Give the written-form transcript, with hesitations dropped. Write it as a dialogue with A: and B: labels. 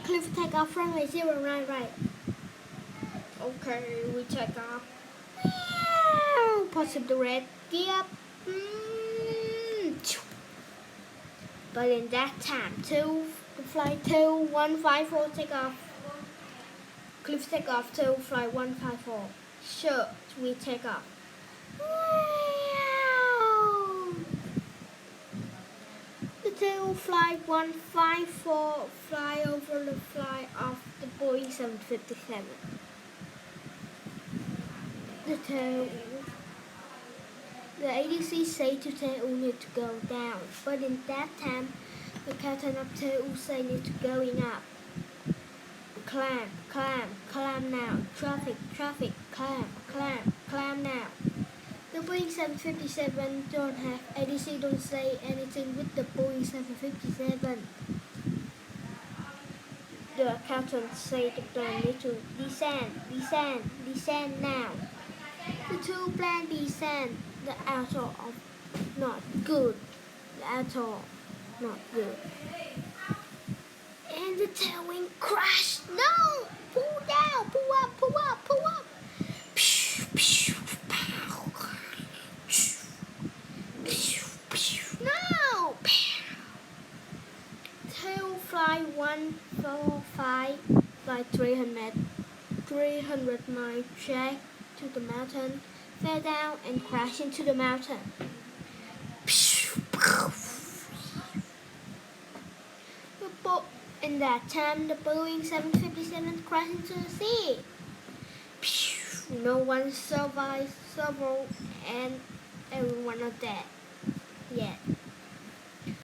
A: Clear for takeoff, runway 09 right. Okay, we take off. Positive the red gear. But in that time, flight 2154 take off. Clear for takeoff to flight 154. Sure, we take off. The tail flight 154 fly over the fly of the Boeing 757. The ADC say to tail need to go down, but in that time, the captain of tail say need to going up. Climb now. Traffic, climb now. The Boeing 757 don't have ADC don't say anything with the Boeing 757. The captain say the plane need to descend now. The two plane descend. The auto of not good. The auto not good. And the tailwind crash. No! Pull down, pull up. No! Tail fly 145 by 300 miles jack to the mountain, fell down and crashed into the mountain. In that time, the Boeing 757 crashed into the sea. No one survived, and everyone are dead.